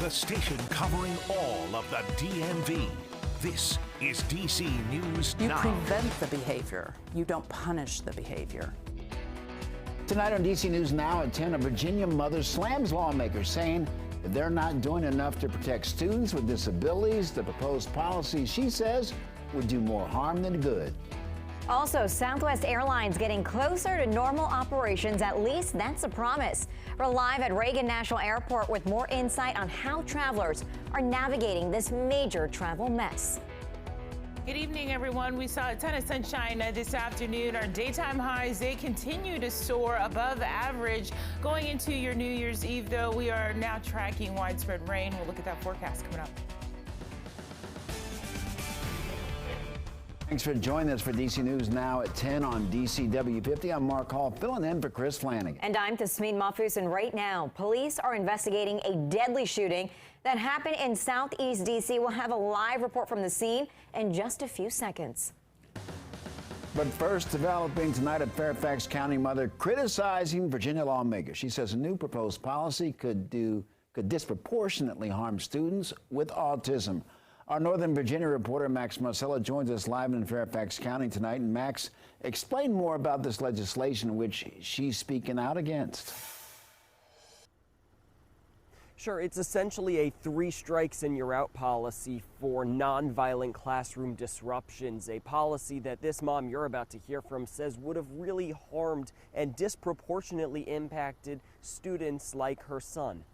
the station covering all of the DMV. This is DC News You Now. prevent the behavior. You don't punish the behavior. Tonight on DC News Now at 10, a Virginia mother slams lawmakers, saying that they're not doing enough to protect students with disabilities. The proposed policy, she says, would do more harm than good. Also, Southwest Airlines getting closer to normal operations. At least that's a promise. We're live at Reagan National Airport with more insight on how travelers are navigating this major travel mess. Good evening, everyone. We saw a ton of sunshine this afternoon. Our daytime highs, they continue to soar above average. Going into your New Year's Eve, though, we are now tracking widespread rain. We'll look at that forecast coming up. Thanks for joining us for DC News Now at 10 on DCW50. I'm Mark Hall, filling in for Chris Flanagan. And I'm Tasmin Mahfouz, and right now, police are investigating a deadly shooting that happened in Southeast DC. We'll have a live report from the scene in just a few seconds. But first, developing tonight, a Fairfax County mother criticizing Virginia lawmakers. She says a new proposed policy could disproportionately harm students with autism. Our Northern Virginia reporter, Max Marcella, joins us live in Fairfax County tonight. And Max, explain more about this legislation which she's speaking out against. Sure, it's essentially a 3 strikes and you're out policy for nonviolent classroom disruptions, a policy that this mom you're about to hear from says would have really harmed and disproportionately impacted students like her son.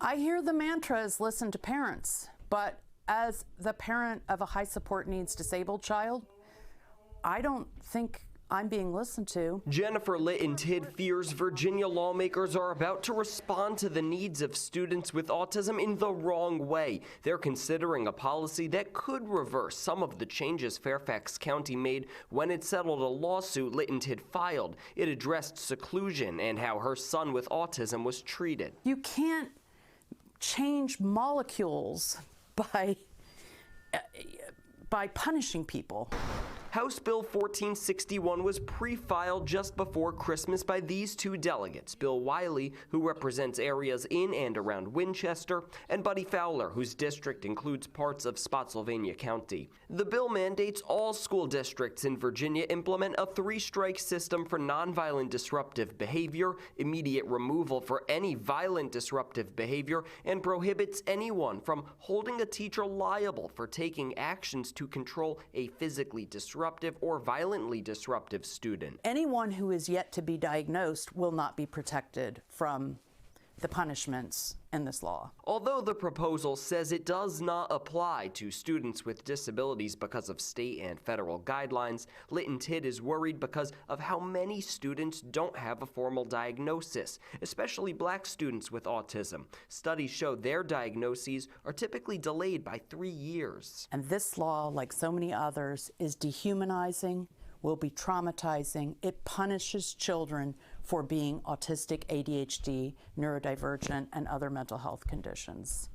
I hear the mantra is listen to parents, but as the parent of a high support needs disabled child, I don't think I'm being listened to. Jennifer Litton-Tidd fears Virginia lawmakers are about to respond to the needs of students with autism in the wrong way. They're considering a policy that could reverse some of the changes Fairfax County made when it settled a lawsuit Litton-Tidd filed. It addressed seclusion and how her son with autism was treated. You can't change molecules by punishing people. House Bill 1461 was pre-filed just before Christmas by these 2 delegates, Bill Wiley, who represents areas in and around Winchester, and Buddy Fowler, whose district includes parts of Spotsylvania County. The bill mandates all school districts in Virginia implement a 3-strike system for nonviolent disruptive behavior, immediate removal for any violent disruptive behavior, and prohibits anyone from holding a teacher liable for taking actions to control a physically disruptive or violently disruptive student. Anyone who is yet to be diagnosed will not be protected from the punishments in this law. Although the proposal says it does not apply to students with disabilities because of state and federal guidelines, Litton-Tidd is worried because of how many students don't have a formal diagnosis, especially black students with autism. Studies show their diagnoses are typically delayed by 3 years. And this law, like so many others, is dehumanizing, will be traumatizing. It punishes children for being autistic, ADHD, neurodivergent, and other mental health conditions.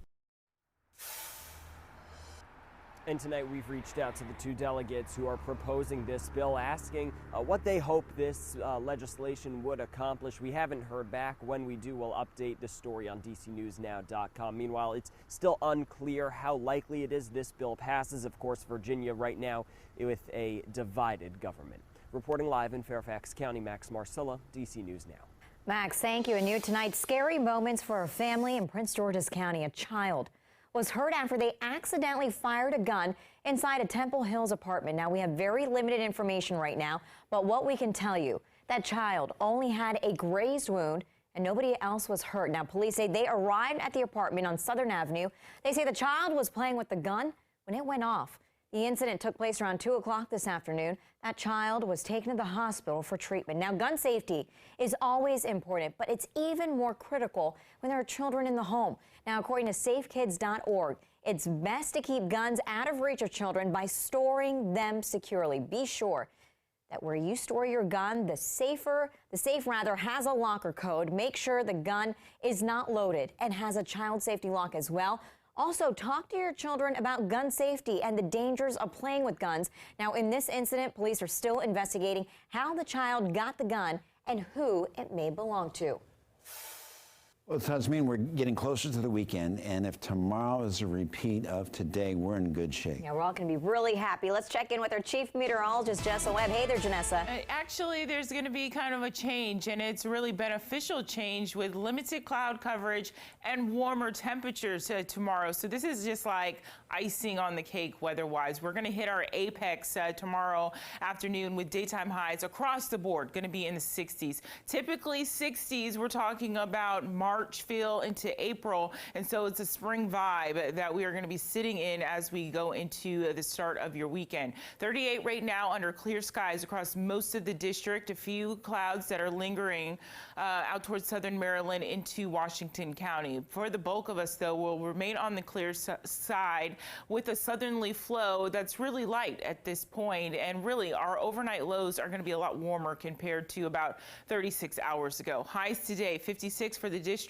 And tonight we've reached out to the 2 delegates who are proposing this bill, asking what they hope this legislation would accomplish. We haven't heard back. When we do, we'll update the story on DCNewsNow.com. Meanwhile, it's still unclear how likely it is this bill passes. Of course, Virginia right now with a divided government. Reporting live in Fairfax County, Max Marcella, DC News Now. Max, thank you. And new tonight, scary moments for a family in Prince George's County. A child was hurt after they accidentally fired a gun inside a Temple Hills apartment. Now, we have very limited information right now, but what we can tell you, that child only had a grazed wound and nobody else was hurt. Now, police say they arrived at the apartment on Southern Avenue. They say the child was playing with the gun when it went off. The incident took place around 2 o'clock this afternoon. That child was taken to the hospital for treatment. Now, gun safety is always important, but it's even more critical when there are children in the home. Now, according to safekids.org, it's best to keep guns out of reach of children by storing them securely. Be sure that where you store your gun, the safe has a locker code. Make sure the gun is not loaded and has a child safety lock as well. Also, talk to your children about gun safety and the dangers of playing with guns. Now, in this incident, police are still investigating how the child got the gun and who it may belong to. Well, it does mean we're getting closer to the weekend, and if tomorrow is a repeat of today, we're in good shape. Yeah, we're all going to be really happy. Let's check in with our chief meteorologist, Jessa Webb. Hey there, Janessa. Actually, there's going to be kind of a change, and it's really beneficial change with limited cloud coverage and warmer temperatures tomorrow. So this is just like icing on the cake weather-wise. We're going to hit our apex tomorrow afternoon with daytime highs across the board, going to be in the 60s. Typically 60s, we're talking about March feel into April, and so it's a spring vibe that we are going to be sitting in as we go into the start of your weekend. 38 right now under clear skies across most of the district. A few clouds that are lingering out towards southern Maryland into Washington County. For the bulk of us, though, we'll remain on the clear side with a southerly flow that's really light at this point, and really our overnight lows are going to be a lot warmer compared to about 36 hours ago. Highs today 56 for the district,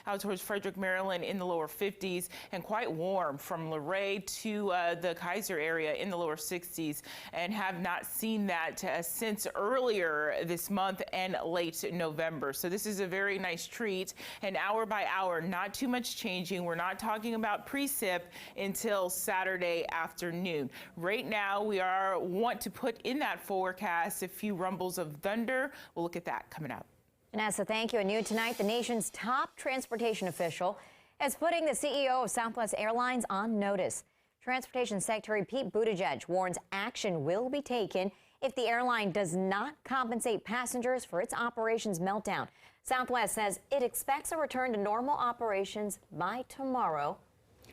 out towards Frederick, Maryland in the lower 50s, and quite warm from Luray to the Kaiser area in the lower 60s, and have not seen that since earlier this month and late November. So this is a very nice treat, and hour by hour, not too much changing. We're not talking about precip until Saturday afternoon. Right now, we want to put in that forecast a few rumbles of thunder. We'll look at that coming up. Vanessa, thank you. And new tonight, the nation's top transportation official is putting the CEO of Southwest Airlines on notice. Transportation Secretary Pete Buttigieg warns action will be taken if the airline does not compensate passengers for its operations meltdown. Southwest says it expects a return to normal operations by tomorrow.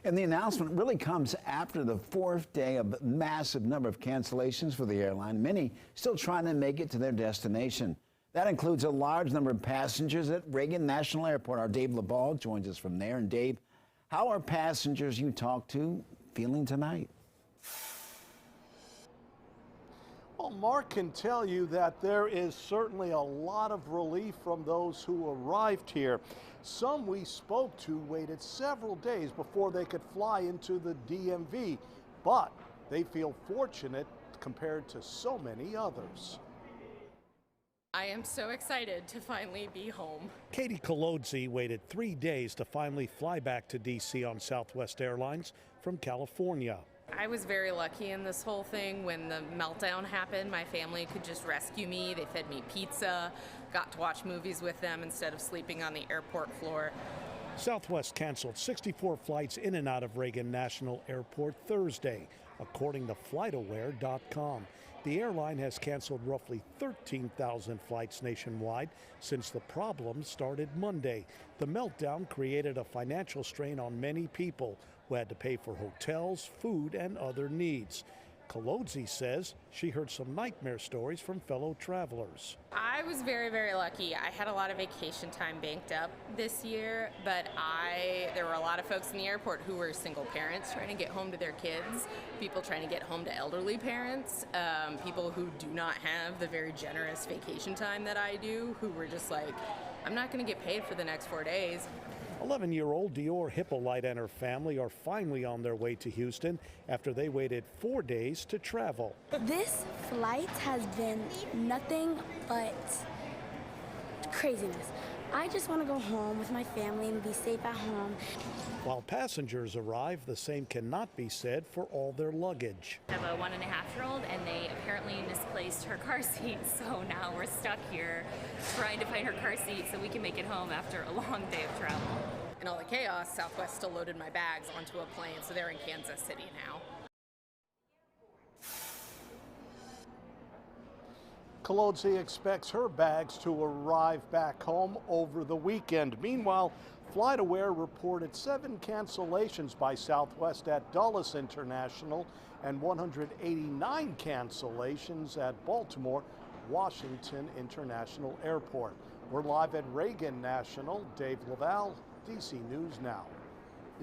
And the announcement really comes after the fourth day of massive number of cancellations for the airline, many still trying to make it to their destination. That includes a large number of passengers at Reagan National Airport. Our Dave LaBall joins us from there. And Dave, how are passengers you talked to feeling tonight? Well, Mark can tell you that there is certainly a lot of relief from those who arrived here. Some we spoke to waited several days before they could fly into the DMV, but they feel fortunate compared to so many others. I am so excited to finally be home. Katie Kolodzi waited 3 days to finally fly back to D.C. on Southwest Airlines from California. I was very lucky in this whole thing. When the meltdown happened, my family could just rescue me. They fed me pizza, got to watch movies with them instead of sleeping on the airport floor. Southwest canceled 64 flights in and out of Reagan National Airport Thursday, according to FlightAware.com. The airline has canceled roughly 13,000 flights nationwide since the problem started Monday. The meltdown created a financial strain on many people who had to pay for hotels, food, and other needs. Kolodzi says she heard some nightmare stories from fellow travelers. I was very, very lucky. I had a lot of vacation time banked up this year, but there were a lot of folks in the airport who were single parents trying to get home to their kids, people trying to get home to elderly parents, people who do not have the very generous vacation time that I do, who were just like, I'm not going to get paid for the next 4 days. 11-year-old Dior Hippolyte and her family are finally on their way to Houston after they waited 4 days to travel. This flight has been nothing but craziness. I just want to go home with my family and be safe at home. While passengers arrive, the same cannot be said for all their luggage. I have a 1.5-year-old, and they apparently misplaced her car seat, so now we're stuck here trying to find her car seat so we can make it home after a long day of travel. In all the chaos, Southwest still loaded my bags onto a plane, so they're in Kansas City now. Kolodzi expects her bags to arrive back home over the weekend. Meanwhile, FlightAware reported 7 cancellations by Southwest at Dulles International and 189 cancellations at Baltimore Washington International Airport. We're live at Reagan National. Dave Laval, DC News Now.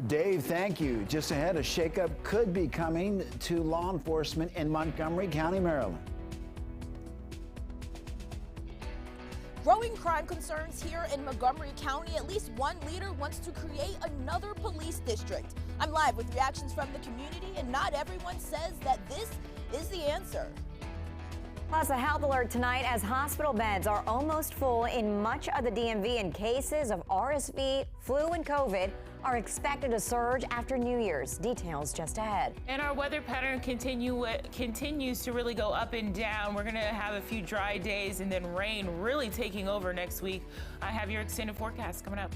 Dave, thank you. Just ahead, a shakeup could be coming to law enforcement in Montgomery County, Maryland. Growing crime concerns here in Montgomery County. At least one leader wants to create another police district. I'm live with reactions from the community, and not everyone says that this is the answer. Plus, a health alert tonight as hospital beds are almost full in much of the DMV, and cases of RSV, flu, and COVID are expected to surge after New Year's. Details just ahead. And our weather pattern continues to really go up and down. We're going to have a few dry days and then rain really taking over next week. I have your extended forecast coming up.